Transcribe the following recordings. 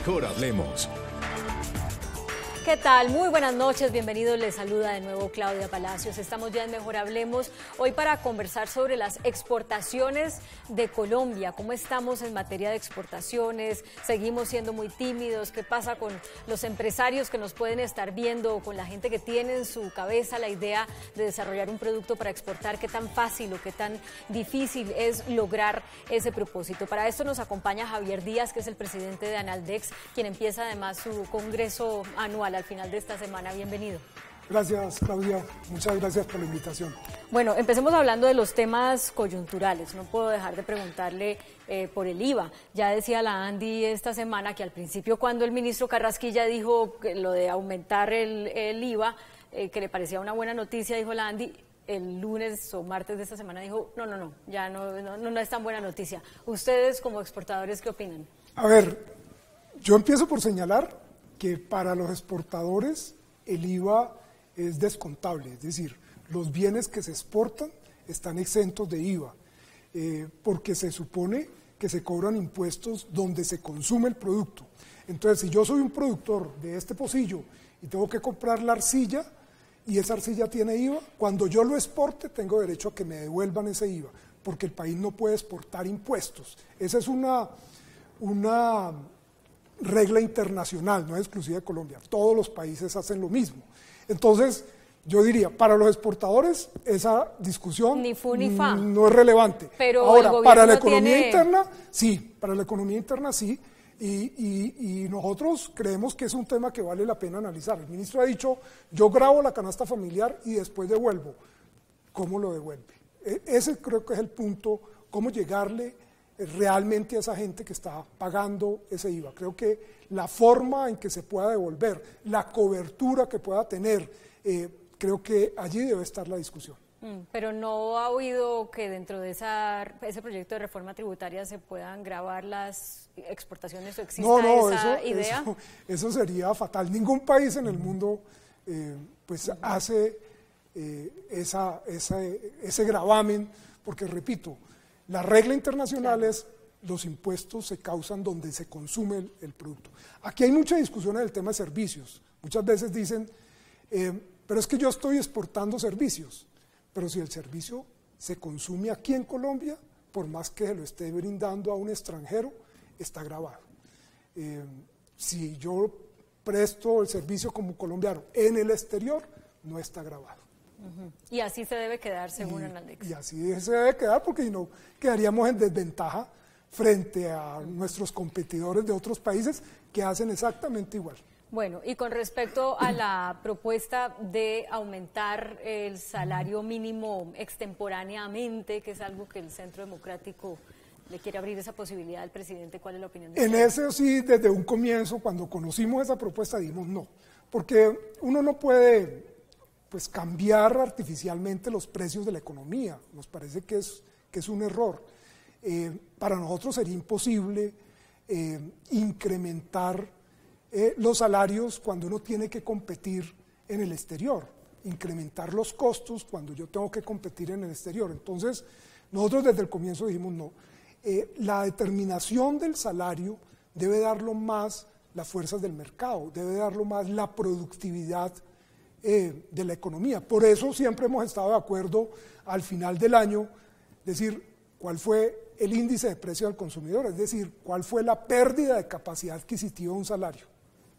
Mejor hablemos. ¿Qué tal? Muy buenas noches, bienvenidos, les saluda de nuevo Claudia Palacios. Estamos ya en Mejor Hablemos, hoy para conversar sobre las exportaciones de Colombia. ¿Cómo estamos en materia de exportaciones? ¿Seguimos siendo muy tímidos? ¿Qué pasa con los empresarios que nos pueden estar viendo, con la gente que tiene en su cabeza la idea de desarrollar un producto para exportar? ¿Qué tan fácil o qué tan difícil es lograr ese propósito? Para esto nos acompaña Javier Díaz, que es el presidente de Analdex, quien empieza además su congreso anual al final de esta semana. Bienvenido. Gracias, Claudia. Muchas gracias por la invitación. Bueno, empecemos hablando de los temas coyunturales. No puedo dejar de preguntarle por el IVA. Ya decía la Andy esta semana que al principio, cuando el ministro Carrasquilla dijo que lo de aumentar el IVA, que le parecía una buena noticia, dijo la Andy, el lunes o martes de esta semana dijo, no, ya no es tan buena noticia. Ustedes como exportadores, ¿qué opinan? A ver, yo empiezo por señalar que para los exportadores el IVA es descontable, es decir, los bienes que se exportan están exentos de IVA, porque se supone que se cobran impuestos donde se consume el producto. Entonces, si yo soy un productor de este pocillo y tengo que comprar la arcilla y esa arcilla tiene IVA, cuando yo lo exporte tengo derecho a que me devuelvan ese IVA, porque el país no puede exportar impuestos. Esa es una regla internacional, no es exclusiva de Colombia, todos los países hacen lo mismo. Entonces, yo diría, para los exportadores esa discusión ni fu ni fa. No es relevante. Pero ahora, para la economía tiene... interna, sí, para la economía interna sí, y nosotros creemos que es un tema que vale la pena analizar. El ministro ha dicho, yo grabo la canasta familiar y después devuelvo. ¿Cómo lo devuelve? Ese creo que es el punto, cómo llegarle realmente a esa gente que está pagando ese IVA. Creo que la forma en que se pueda devolver, la cobertura que pueda tener, creo que allí debe estar la discusión. Pero ¿no ha oído que dentro de ese proyecto de reforma tributaria se puedan gravar las exportaciones o exista esa idea? Eso sería fatal. Ningún país en el mundo hace ese gravamen, porque repito, la regla internacional es los impuestos se causan donde se consume el producto. Aquí hay mucha discusión en el tema de servicios. Muchas veces dicen, pero es que yo estoy exportando servicios, pero si el servicio se consume aquí en Colombia, por más que se lo esté brindando a un extranjero, está grabado. Si yo presto el servicio como colombiano en el exterior, no está grabado. Y así se debe quedar según Analdex. Y así se debe quedar porque si no quedaríamos en desventaja frente a nuestros competidores de otros países que hacen exactamente igual. Bueno, y con respecto a la propuesta de aumentar el salario mínimo extemporáneamente, que es algo que el Centro Democrático le quiere abrir esa posibilidad al presidente, ¿cuál es la opinión de usted? En ese sí, desde un comienzo, cuando conocimos esa propuesta, dijimos no, porque uno no puede cambiar artificialmente los precios de la economía. Nos parece que es un error. Para nosotros sería imposible incrementar los salarios cuando uno tiene que competir en el exterior, incrementar los costos cuando yo tengo que competir en el exterior. Entonces, nosotros desde el comienzo dijimos no. La determinación del salario debe darlo más las fuerzas del mercado, debe darlo más la productividad de la economía. Por eso siempre hemos estado de acuerdo al final del año decir cuál fue el índice de precio al consumidor, es decir, cuál fue la pérdida de capacidad adquisitiva de un salario.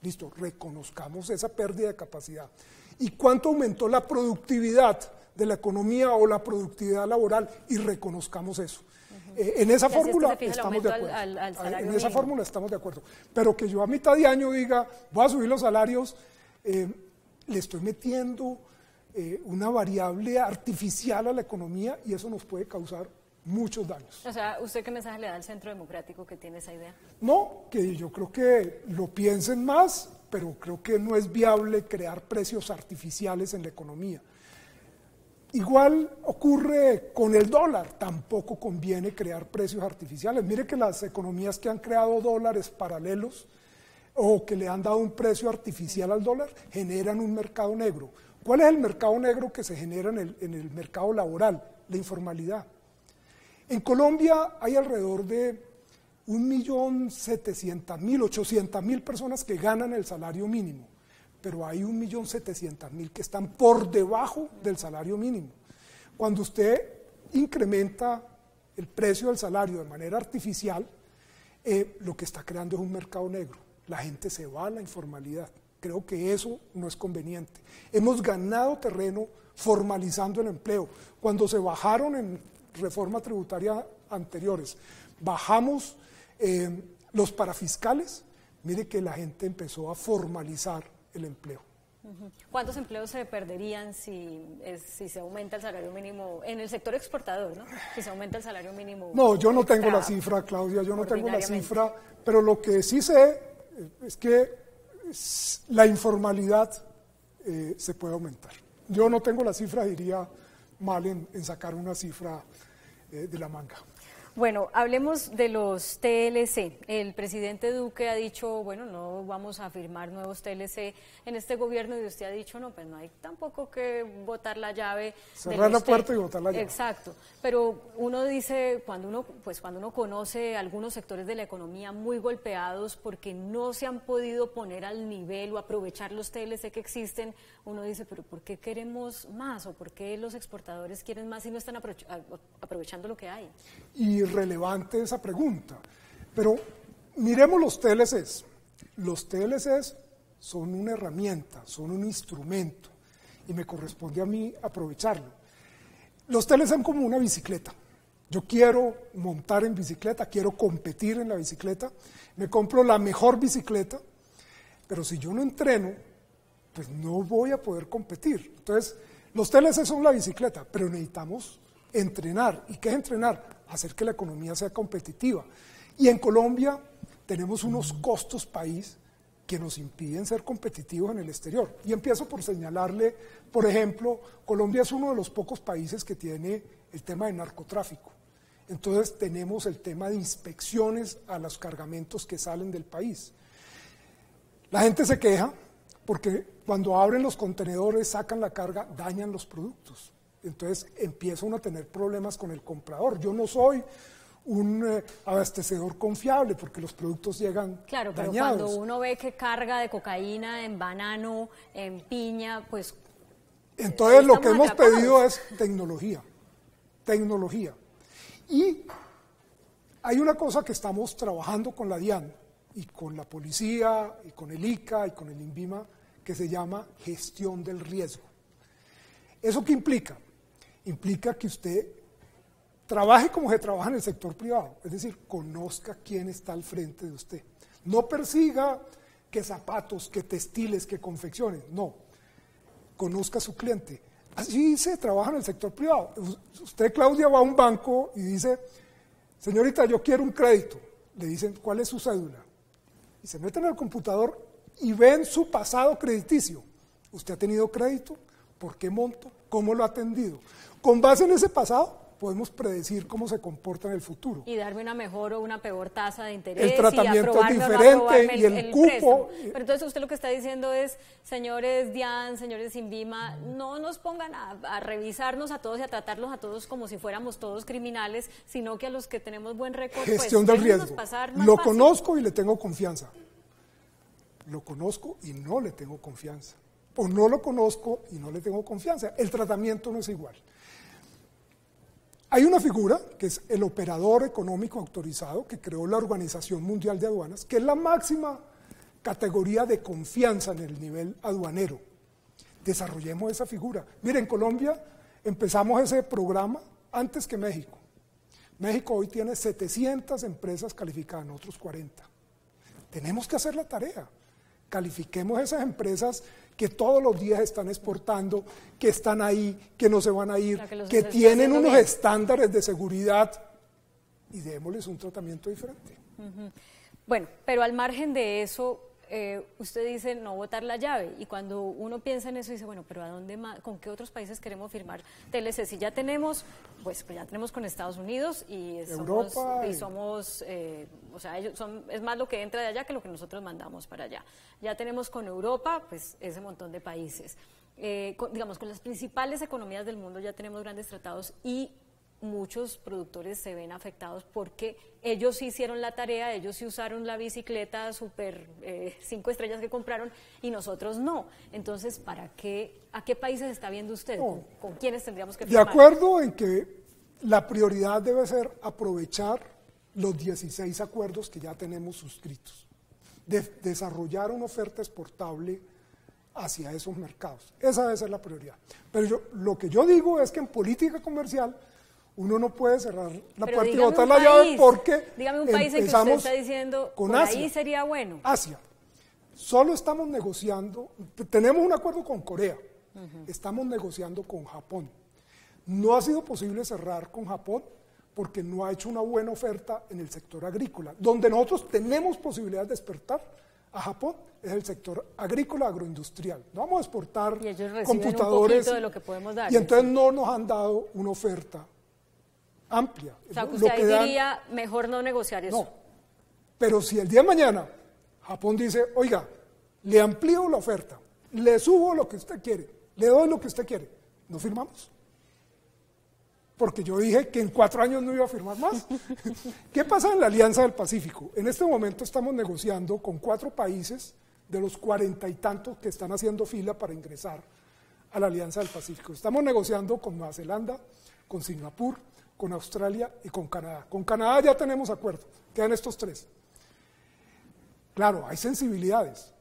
Listo, reconozcamos esa pérdida de capacidad. ¿Y cuánto aumentó la productividad de la economía o la productividad laboral? Y reconozcamos eso. En esa fórmula estamos de acuerdo. En esa fórmula estamos de acuerdo. Pero que yo a mitad de año diga, voy a subir los salarios, le estoy metiendo una variable artificial a la economía y eso nos puede causar muchos daños. O sea, ¿usted qué mensaje le da al Centro Democrático que tiene esa idea? No, que yo creo que lo piensen más, pero creo que no es viable crear precios artificiales en la economía. Igual ocurre con el dólar, tampoco conviene crear precios artificiales. Mire que las economías que han creado dólares paralelos o que le han dado un precio artificial al dólar, generan un mercado negro. ¿Cuál es el mercado negro que se genera en el mercado laboral? La informalidad. En Colombia hay alrededor de 1.700.000, 800.000 personas que ganan el salario mínimo, pero hay 1.700.000 que están por debajo del salario mínimo. Cuando usted incrementa el precio del salario de manera artificial, lo que está creando es un mercado negro. La gente se va a la informalidad. Creo que eso no es conveniente. Hemos ganado terreno formalizando el empleo. Cuando se bajaron en reforma tributaria anteriores, bajamos los parafiscales, mire que la gente empezó a formalizar el empleo. ¿Cuántos empleos se perderían si se aumenta el salario mínimo en el sector exportador, ¿no? Si se aumenta el salario mínimo. No, yo no tengo la cifra, Claudia, yo no tengo la cifra, pero lo que sí sé es que la informalidad se puede aumentar. Yo no tengo la cifra, iría mal en sacar una cifra de la manga. Bueno, hablemos de los TLC. El presidente Duque ha dicho, bueno, no vamos a firmar nuevos TLC en este gobierno, y usted ha dicho, no, pues no hay tampoco que botar la llave. Cerrar la puerta y botar la llave. Exacto, pero uno dice, cuando uno conoce algunos sectores de la economía muy golpeados porque no se han podido poner al nivel o aprovechar los TLC que existen, uno dice, pero ¿por qué queremos más? ¿O por qué los exportadores quieren más y no están aprovechando lo que hay? Irrelevante esa pregunta, pero miremos los TLCs. Los TLCs son una herramienta, son un instrumento y me corresponde a mí aprovecharlo. Los TLC son como una bicicleta. Yo quiero montar en bicicleta, quiero competir en la bicicleta, me compro la mejor bicicleta, pero si yo no entreno, pues no voy a poder competir. Entonces, los TLC son la bicicleta, pero necesitamos entrenar. ¿Y qué es entrenar? Hacer que la economía sea competitiva. Y en Colombia tenemos unos costos país que nos impiden ser competitivos en el exterior. Y empiezo por señalarle, por ejemplo, Colombia es uno de los pocos países que tiene el tema de narcotráfico. Entonces tenemos el tema de inspecciones a los cargamentos que salen del país. La gente se queja porque cuando abren los contenedores, sacan la carga, dañan los productos. Entonces empieza uno a tener problemas con el comprador. Yo no soy un abastecedor confiable porque los productos llegan claro, pero dañados. Cuando uno ve que carga de cocaína en banano, en piña, pues... Entonces lo que hemos pedido es tecnología, tecnología. Y hay una cosa que estamos trabajando con la DIAN y con la policía y con el ICA y con el INVIMA, que se llama gestión del riesgo. ¿Eso qué implica? Implica que usted trabaje como se trabaja en el sector privado, es decir, conozca quién está al frente de usted. No persiga qué zapatos, qué textiles, qué confecciones, no. Conozca a su cliente. Así se trabaja en el sector privado. Usted, Claudia, va a un banco y dice, señorita, yo quiero un crédito. Le dicen, ¿cuál es su cédula? Y se meten al computador y ven su pasado crediticio. ¿Usted ha tenido crédito? ¿Por qué monto? ¿Cómo lo ha atendido? Con base en ese pasado, podemos predecir cómo se comporta en el futuro. Y darme una mejor o una peor tasa de interés. El tratamiento es diferente y el cupo. Préstamo. Pero entonces usted lo que está diciendo es, señores DIAN, señores INVIMA, no nos pongan a revisarnos a todos y a tratarlos a todos como si fuéramos todos criminales, sino que a los que tenemos buen récord, gestión pues, del riesgo. Pasar más lo fácil. Conozco y le tengo confianza. Lo conozco y no le tengo confianza. O no lo conozco y no le tengo confianza. El tratamiento no es igual. Hay una figura que es el operador económico autorizado que creó la Organización Mundial de Aduanas, que es la máxima categoría de confianza en el nivel aduanero. Desarrollemos esa figura. Mire, en Colombia empezamos ese programa antes que México. México hoy tiene 700 empresas calificadas, nosotros 40. Tenemos que hacer la tarea. Califiquemos esas empresas que todos los días están exportando, que están ahí, que no se van a ir, que tienen unos estándares de seguridad y démosles un tratamiento diferente. Bueno, pero al margen de eso, usted dice no botar la llave, y cuando uno piensa en eso dice, bueno, pero ¿a dónde más, con qué otros países queremos firmar TLC? Si ya tenemos, pues ya tenemos con Estados Unidos y Europa, somos o sea, es más lo que entra de allá que lo que nosotros mandamos para allá. Ya tenemos con Europa, pues ese montón de países. Digamos, con las principales economías del mundo ya tenemos grandes tratados y muchos productores se ven afectados porque ellos sí hicieron la tarea, ellos sí usaron la bicicleta super 5 estrellas que compraron y nosotros no. Entonces, ¿a qué países está viendo usted? No. ¿Con quiénes tendríamos que De firmar? acuerdo en que la prioridad debe ser aprovechar los 16 acuerdos que ya tenemos suscritos, desarrollar una oferta exportable hacia esos mercados. Esa debe ser la prioridad. Pero lo que yo digo es que en política comercial uno no puede cerrar la Pero puerta y dígame botar un la llave país, porque dígame un país en que usted empezamos está diciendo con por Asia. ahí sería bueno. Asia. Solo estamos negociando, tenemos un acuerdo con Corea, estamos negociando con Japón. No ha sido posible cerrar con Japón porque no ha hecho una buena oferta en el sector agrícola. Donde nosotros tenemos posibilidad de exportar a Japón es el sector agrícola agroindustrial. No vamos a exportar Y ellos reciben computadores. un poquito de lo que podemos dar. Y entonces no nos han dado una oferta amplia. O sea, que Lo usted ahí que dan- diría, mejor no negociar eso. no, pero si el día de mañana Japón dice, oiga, le amplío la oferta, le subo lo que usted quiere, le doy lo que usted quiere, ¿no firmamos? Porque yo dije que en 4 años no iba a firmar más. ¿Qué pasa en la Alianza del Pacífico? En este momento estamos negociando con 4 países de los 40 y tantos que están haciendo fila para ingresar a la Alianza del Pacífico. Estamos negociando con Nueva Zelanda, con Singapur, con Australia y con Canadá. Con Canadá ya tenemos acuerdo, quedan estos 3. Claro, hay sensibilidades.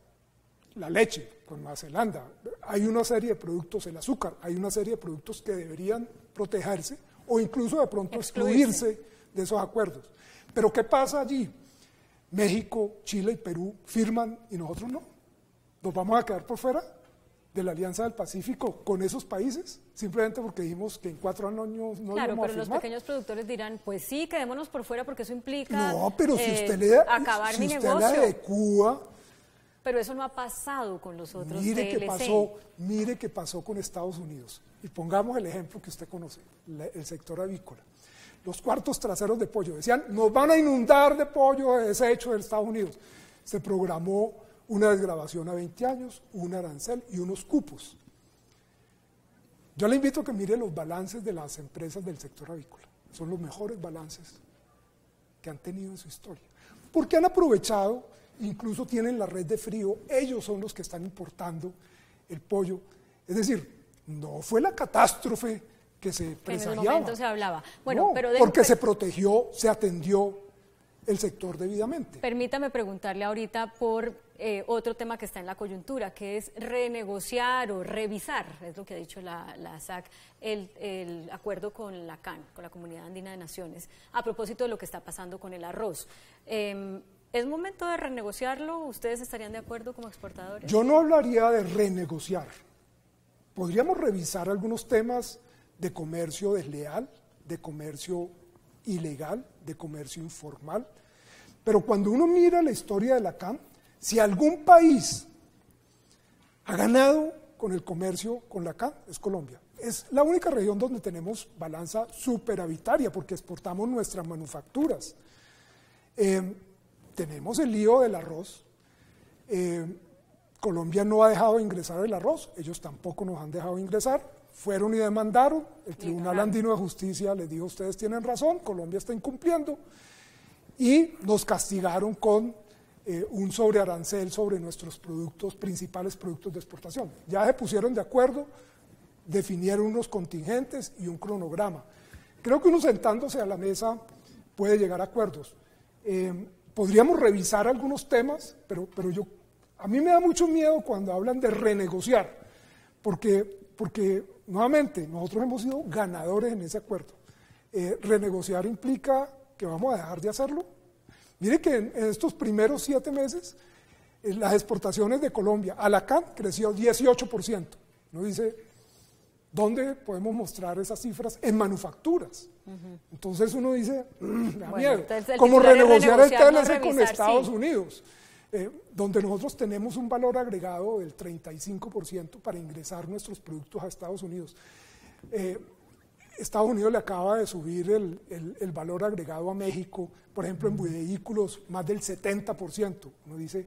La leche con Nueva Zelanda, hay una serie de productos, el azúcar, hay una serie de productos que deberían protegerse o incluso de pronto excluirse de esos acuerdos. Pero ¿qué pasa allí? México, Chile y Perú firman y nosotros no. ¿Nos vamos a quedar por fuera de la Alianza del Pacífico con esos países? Simplemente porque dijimos que en 4 años no Claro, íbamos a pero los firmar. pequeños productores dirán, pues sí, quedémonos por fuera porque eso implica No, pero si usted le acabar si mi usted negocio. le adecúa, Pero eso no ha pasado con los otros mire TLC. qué pasó con Estados Unidos. Y pongamos el ejemplo que usted conoce, el sector avícola. Los cuartos traseros de pollo decían, nos van a inundar de pollo desecho de Estados Unidos. Se programó una desgravación a 20 años, un arancel y unos cupos. Yo le invito a que mire los balances de las empresas del sector avícola. Son los mejores balances que han tenido en su historia. Porque han aprovechado, incluso tienen la red de frío, ellos son los que están importando el pollo. Es decir, no fue la catástrofe que se presagiaba. En el momento se hablaba. Bueno, No, pero porque se protegió, se atendió el sector debidamente. Permítame preguntarle ahorita por otro tema que está en la coyuntura, que es renegociar o revisar, es lo que ha dicho la SAC, el acuerdo con la CAN, con la Comunidad Andina de Naciones, a propósito de lo que está pasando con el arroz. ¿Es momento de renegociarlo? ¿Ustedes estarían de acuerdo como exportadores? Yo no hablaría de renegociar. Podríamos revisar algunos temas de comercio desleal, de comercio ilegal, de comercio informal, pero cuando uno mira la historia de la CAN, si algún país ha ganado con el comercio con la CAN, es Colombia. Es la única región donde tenemos balanza superavitaria porque exportamos nuestras manufacturas. Tenemos el lío del arroz. Colombia no ha dejado de ingresar el arroz, ellos tampoco nos han dejado ingresar. Fueron y demandaron, el Tribunal Andino de Justicia les dijo, ustedes tienen razón, Colombia está incumpliendo, y nos castigaron con un sobrearancel sobre nuestros productos, principales productos de exportación. Ya se pusieron de acuerdo, definieron unos contingentes y un cronograma. Creo que uno sentándose a la mesa puede llegar a acuerdos. Podríamos revisar algunos temas, pero a mí me da mucho miedo cuando hablan de renegociar, porque nuevamente nosotros hemos sido ganadores en ese acuerdo. Renegociar implica que vamos a dejar de hacerlo. Mire que en estos primeros 7 meses las exportaciones de Colombia a la CAN creció 18%. Uno dice, ¿dónde podemos mostrar esas cifras? En manufacturas. Entonces uno dice, me da miedo. Como renegociar el TLC con Estados Unidos, donde nosotros tenemos un valor agregado del 35% para ingresar nuestros productos a Estados Unidos. Estados Unidos le acaba de subir el valor agregado a México, por ejemplo, en vehículos más del 70%. Uno dice,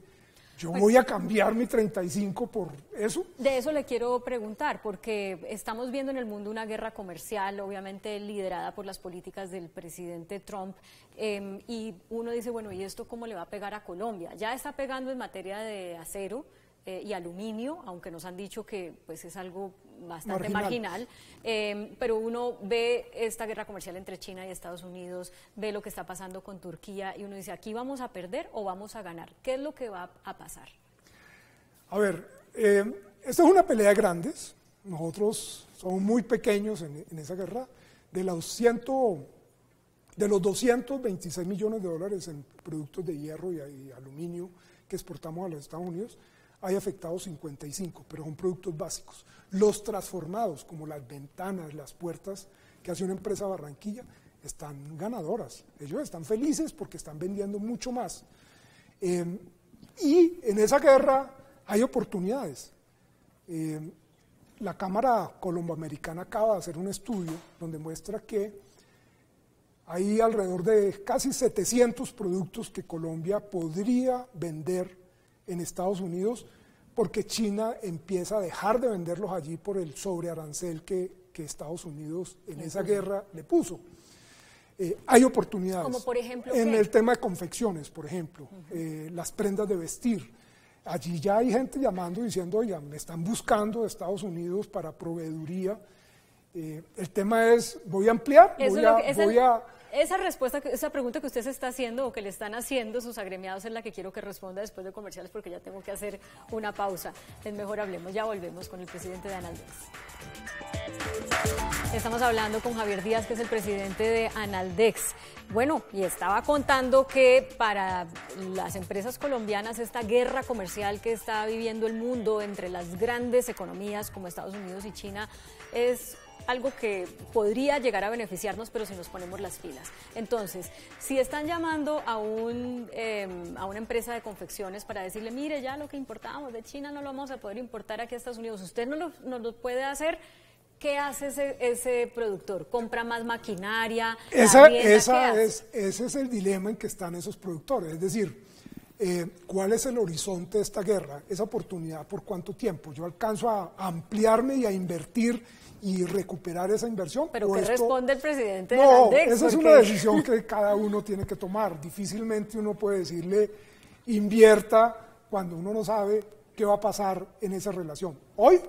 Yo voy a cambiar mi 35 por eso. De eso le quiero preguntar, porque estamos viendo en el mundo una guerra comercial, obviamente liderada por las políticas del presidente Trump, y uno dice, bueno, ¿y esto cómo le va a pegar a Colombia? Ya está pegando en materia de acero y aluminio, aunque nos han dicho que pues es algo bastante marginal, pero uno ve esta guerra comercial entre China y Estados Unidos, ve lo que está pasando con Turquía y uno dice, ¿aquí vamos a perder o vamos a ganar? ¿Qué es lo que va a pasar? A ver, esta es una pelea de grandes, nosotros somos muy pequeños en esa guerra, de los 226 millones de dólares en productos de hierro y aluminio que exportamos a los Estados Unidos, hay afectados 55, pero son productos básicos. Los transformados, como las ventanas, las puertas que hace una empresa Barranquilla, están ganadoras. Ellos están felices porque están vendiendo mucho más. Y en esa guerra hay oportunidades. La Cámara Colomboamericana acaba de hacer un estudio donde muestra que hay alrededor de casi 700 productos que Colombia podría vender en Estados Unidos porque China empieza a dejar de venderlos allí por el sobrearancel que Estados Unidos en esa guerra le puso. Hay oportunidades. Como por ejemplo, en ¿qué? el tema de confecciones, por ejemplo, las prendas de vestir. Allí ya hay gente llamando diciendo, oiga, me están buscando de Estados Unidos para proveeduría. El tema es, voy a ampliar, esa respuesta, esa pregunta que usted se está haciendo o que le están haciendo sus agremiados es la que quiero que responda después de comerciales porque ya tengo que hacer una pausa. En Mejor Hablemos, ya volvemos con el presidente de Analdex. Estamos hablando con Javier Díaz, que es el presidente de Analdex. Bueno, y estaba contando que para las empresas colombianas esta guerra comercial que está viviendo el mundo entre las grandes economías como Estados Unidos y China es algo que podría llegar a beneficiarnos, pero si nos ponemos las pilas. Entonces, si están llamando a una empresa de confecciones para decirle, mire, ya lo que importábamos de China no lo vamos a poder importar aquí a Estados Unidos, usted no lo puede hacer, ¿qué hace ese productor? ¿Compra más maquinaria? Ese es el dilema en que están esos productores, es decir, ¿cuál es el horizonte de esta guerra? ¿Esa oportunidad por cuánto tiempo? ¿Yo alcanzo a ampliarme y a invertir y recuperar esa inversión? ¿Pero qué responde el presidente de No, Analdex? esa es una decisión que cada uno tiene que tomar. Difícilmente uno puede decirle invierta cuando uno no sabe qué va a pasar en esa relación. Hoy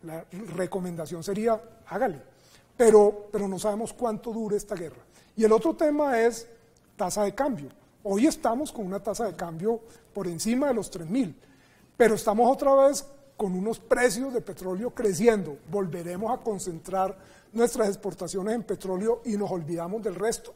la recomendación sería hágale, pero no sabemos cuánto dure esta guerra. Y el otro tema es tasa de cambio. Hoy estamos con una tasa de cambio por encima de los 3.000, pero estamos otra vez con unos precios de petróleo creciendo. Volveremos a concentrar nuestras exportaciones en petróleo y nos olvidamos del resto,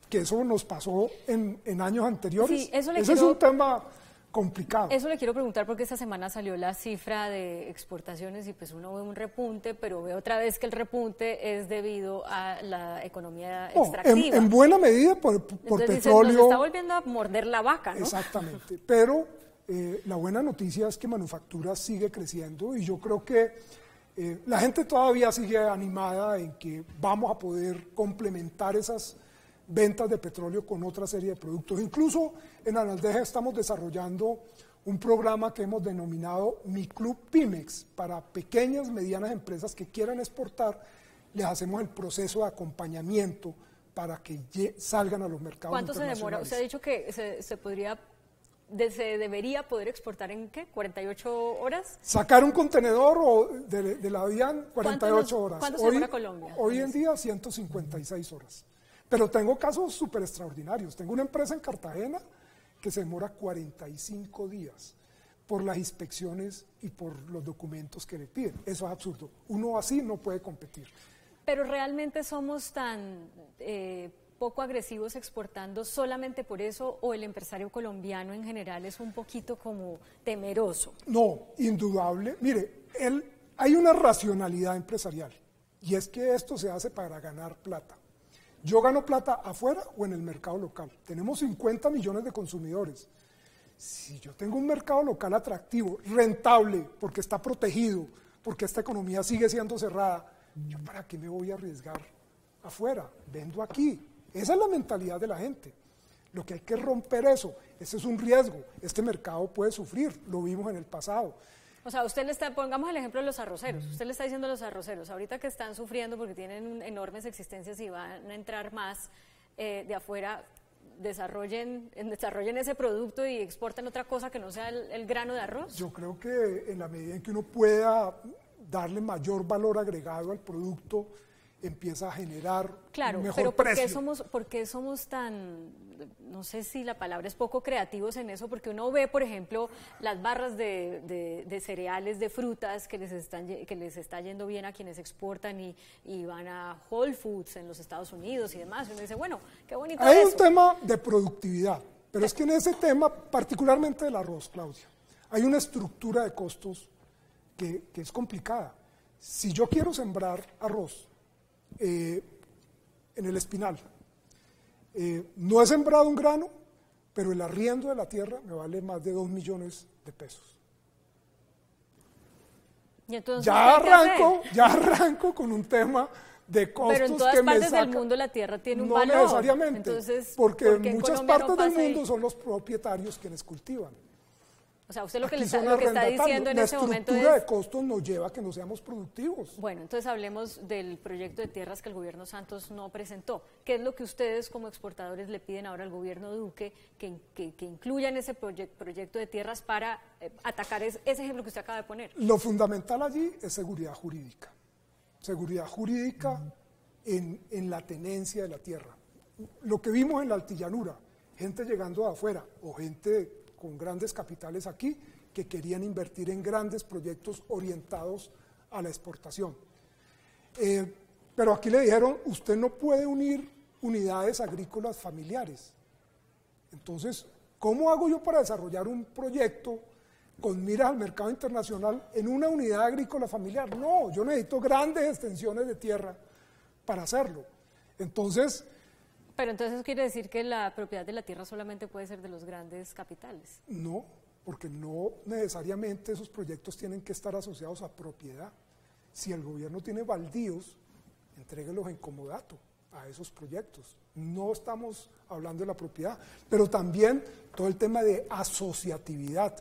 que eso nos pasó en años anteriores. Sí, Ese es un tema complicado. Eso le quiero preguntar porque esta semana salió la cifra de exportaciones y pues uno ve un repunte, pero ve otra vez que el repunte es debido a la economía extractiva. En buena medida por Entonces, petróleo. nos está volviendo a morder la vaca, ¿no? Exactamente, pero la buena noticia es que manufactura sigue creciendo y yo creo que la gente todavía sigue animada en que vamos a poder complementar esas ventas de petróleo con otra serie de productos. Incluso en Analdex estamos desarrollando un programa que hemos denominado Mi Club Pymex para pequeñas, medianas empresas que quieran exportar. Les hacemos el proceso de acompañamiento para que salgan a los mercados internacionales. ¿Cuánto se demora? Usted ha dicho que se debería poder exportar en ¿qué? ¿48 horas? Sacar un contenedor de la DIAN 48 horas. ¿Cuánto se demora Colombia? Hoy en día 156 horas. Pero tengo casos súper extraordinarios. Tengo una empresa en Cartagena que se demora 45 días por las inspecciones y por los documentos que le piden. Eso es absurdo. Uno así no puede competir. Pero realmente somos tan poco agresivos exportando solamente por eso, o el empresario colombiano en general es un poquito como temeroso. No, indudable. Mire, hay una racionalidad empresarial y es que esto se hace para ganar plata. Yo gano plata afuera o en el mercado local. Tenemos 50 millones de consumidores. Si yo tengo un mercado local atractivo, rentable, porque está protegido, porque esta economía sigue siendo cerrada, ¿yo para qué me voy a arriesgar afuera? Vendo aquí. Esa es la mentalidad de la gente. Lo que hay que romper eso. ese es un riesgo, este mercado puede sufrir, lo vimos en el pasado. O sea, usted le está, pongamos el ejemplo de los arroceros, usted le está diciendo a los arroceros, ahorita que están sufriendo porque tienen enormes existencias y van a entrar más de afuera, desarrollen ese producto y exporten otra cosa que no sea el grano de arroz. Yo creo que en la medida en que uno pueda darle mayor valor agregado al producto, empieza a generar un mejor precio. ¿Por qué somos tan, no sé si la palabra es poco creativos en eso? Porque uno ve, por ejemplo, las barras de cereales, de frutas que les está yendo bien a quienes exportan y van a Whole Foods en los Estados Unidos y demás. Y uno dice, bueno, qué bonito Hay eso. un tema de productividad, pero es que en ese tema, particularmente del arroz, Claudia, hay una estructura de costos que es complicada. Si yo quiero sembrar arroz, en el Espinal, no he sembrado un grano, pero el arriendo de la tierra me vale más de 2 millones de pesos. ¿Y entonces ya arranco con un tema de costos. Pero en todas partes del mundo la tierra tiene un valor. No necesariamente, entonces, porque en muchas partes del mundo son los propietarios quienes cultivan. O sea, usted lo que está diciendo en ese momento es... La estructura de costos nos lleva a que no seamos productivos. Bueno, entonces hablemos del proyecto de tierras que el gobierno Santos no presentó. ¿Qué es lo que ustedes como exportadores le piden ahora al gobierno Duque que incluyan ese proyecto de tierras para atacar ese ejemplo que usted acaba de poner? Lo fundamental allí es seguridad jurídica. Seguridad jurídica en la tenencia de la tierra. Lo que vimos en la altillanura, gente llegando de afuera o gente con grandes capitales aquí, que querían invertir en grandes proyectos orientados a la exportación. Pero aquí le dijeron, usted no puede unir unidades agrícolas familiares. Entonces, ¿cómo hago yo para desarrollar un proyecto con miras al mercado internacional en una unidad agrícola familiar? No, yo necesito grandes extensiones de tierra para hacerlo. Entonces... Pero entonces quiere decir que la propiedad de la tierra solamente puede ser de los grandes capitales. No, porque no necesariamente esos proyectos tienen que estar asociados a propiedad. Si el gobierno tiene baldíos, entréguelos en comodato a esos proyectos. No estamos hablando de la propiedad, pero también todo el tema de asociatividad.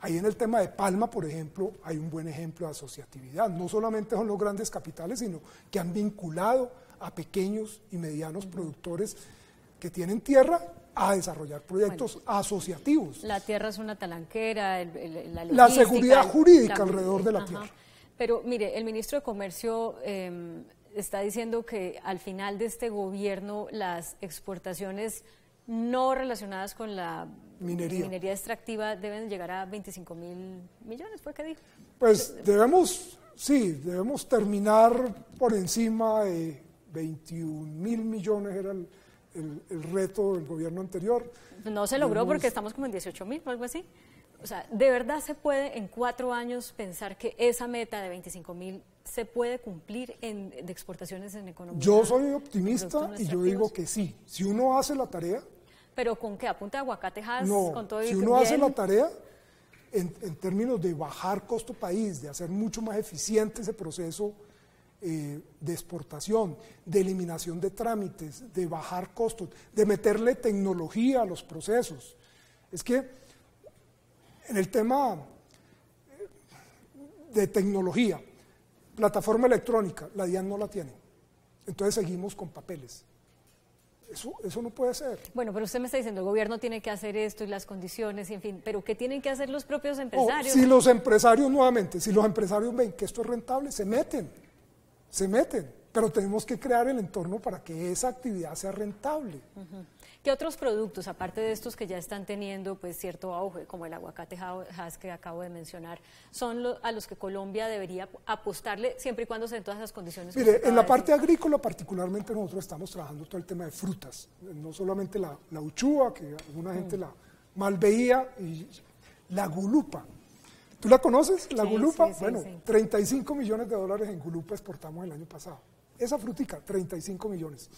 Ahí en el tema de Palma, por ejemplo, hay un buen ejemplo de asociatividad. No solamente son los grandes capitales, sino que han vinculado a pequeños y medianos productores que tienen tierra a desarrollar proyectos asociativos. La tierra es una talanquera, la seguridad jurídica alrededor de la tierra. Pero mire, el ministro de Comercio está diciendo que al final de este gobierno las exportaciones no relacionadas con la minería extractiva deben llegar a 25.000 millones, ¿fue que dijo? Pues debemos terminar por encima de 21.000 millones, era el reto del gobierno anterior. No se logró porque estamos como en 18.000 o algo así. O sea, ¿de verdad se puede en 4 años pensar que esa meta de 25.000 se puede cumplir de exportaciones en economía? Yo soy optimista y yo digo que sí. Si uno hace la tarea... ¿Pero con qué? ¿A punta de aguacatejas? No, con todo si uno hace la tarea en términos de bajar costo país, de hacer mucho más eficiente ese proceso de exportación, de eliminación de trámites, de bajar costos, de meterle tecnología a los procesos. Es que en el tema de tecnología, plataforma electrónica, la DIAN no la tiene. Entonces seguimos con papeles. Eso no puede ser. Bueno, pero usted me está diciendo, el gobierno tiene que hacer esto y las condiciones, y en fin, pero ¿qué tienen que hacer los propios empresarios? Si los empresarios, nuevamente, si los empresarios ven que esto es rentable, se meten, pero tenemos que crear el entorno para que esa actividad sea rentable. ¿Qué otros productos, aparte de estos que ya están teniendo pues cierto auge, como el aguacate Hass que acabo de mencionar, son a los que Colombia debería apostarle siempre y cuando se den todas las condiciones? Mire, en la parte agrícola particularmente nosotros estamos trabajando todo el tema de frutas, no solamente la uchúa, que alguna gente la mal veía, y la gulupa. ¿Tú la conoces, la gulupa? Sí, bueno, sí. 35 millones de dólares en gulupa exportamos el año pasado. Esa frutica, 35 millones.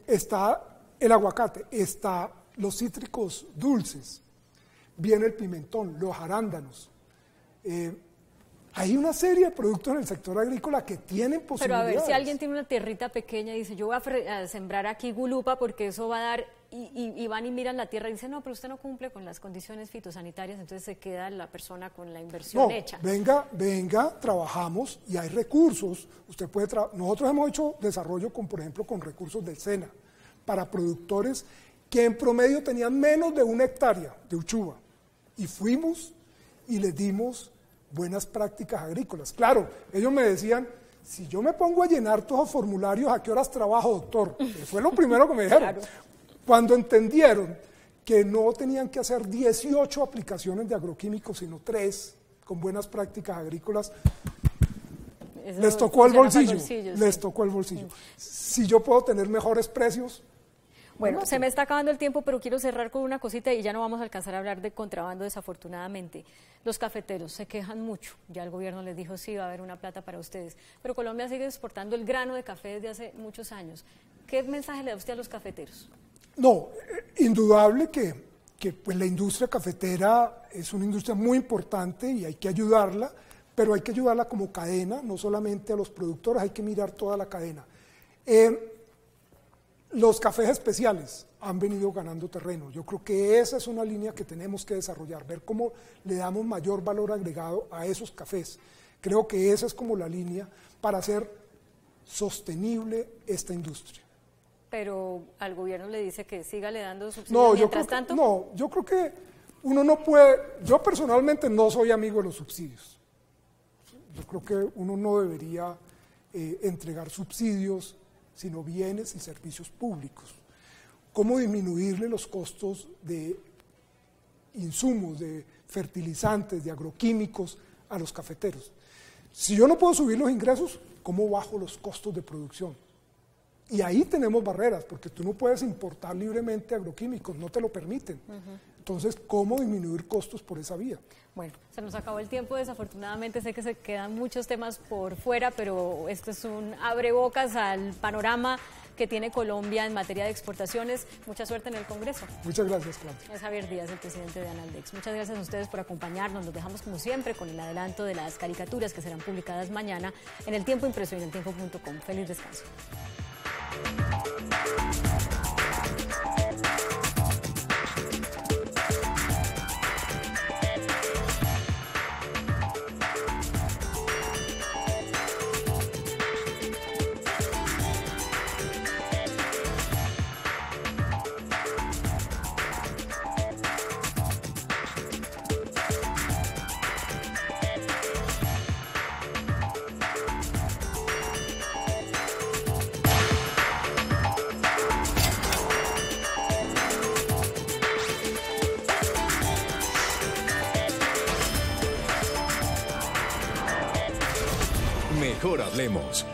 Está el aguacate, está los cítricos dulces, viene el pimentón, los arándanos. Hay una serie de productos en el sector agrícola que tienen posibilidades. Pero a ver, si alguien tiene una tierrita pequeña y dice, yo voy a sembrar aquí gulupa porque eso va a dar y van y miran la tierra y dicen, no, pero usted no cumple con las condiciones fitosanitarias, entonces se queda la persona con la inversión hecha. Venga, trabajamos y hay recursos. Nosotros hemos hecho desarrollo por ejemplo, con recursos del SENA para productores que en promedio tenían menos de 1 hectárea de uchuva. Y fuimos y les dimos buenas prácticas agrícolas. Claro, ellos me decían, si yo me pongo a llenar todos los formularios, ¿a qué horas trabajo, doctor? Fue lo primero que me dijeron. Claro. Cuando entendieron que no tenían que hacer 18 aplicaciones de agroquímicos, sino 3 con buenas prácticas agrícolas, les tocó el bolsillo. Les tocó el bolsillo. Si yo puedo tener mejores precios. Bueno, se me está acabando el tiempo, pero quiero cerrar con una cosita y ya no vamos a alcanzar a hablar de contrabando, desafortunadamente. Los cafeteros se quejan mucho, ya el gobierno les dijo sí, va a haber una plata para ustedes, pero Colombia sigue exportando el grano de café desde hace muchos años. ¿Qué mensaje le da usted a los cafeteros? No, indudable que pues la industria cafetera es una industria muy importante y hay que ayudarla, pero hay que ayudarla como cadena, no solamente a los productores, hay que mirar toda la cadena. Los cafés especiales han venido ganando terreno. Yo creo que esa es una línea que tenemos que desarrollar, ver cómo le damos mayor valor agregado a esos cafés. Creo que esa es como la línea para hacer sostenible esta industria. Pero al gobierno le dice que siga le dando subsidios mientras tanto. No, yo creo que uno no puede, yo personalmente no soy amigo de los subsidios. Yo creo que uno no debería entregar subsidios, sino bienes y servicios públicos. ¿Cómo disminuirle los costos de insumos, de fertilizantes, de agroquímicos a los cafeteros? Si yo no puedo subir los ingresos, ¿cómo bajo los costos de producción? Y ahí tenemos barreras, porque tú no puedes importar libremente agroquímicos, no te lo permiten. Entonces, ¿cómo disminuir costos por esa vía? Bueno, se nos acabó el tiempo, desafortunadamente sé que se quedan muchos temas por fuera, pero esto es un abrebocas al panorama que tiene Colombia en materia de exportaciones. Mucha suerte en el Congreso. Muchas gracias, Claudia. Es Javier Díaz, el presidente de Analdex. Muchas gracias a ustedes por acompañarnos. Nos dejamos como siempre con el adelanto de las caricaturas que serán publicadas mañana en El Tiempo Impreso y en eltiempo.com. Feliz descanso. Mejor hablemos.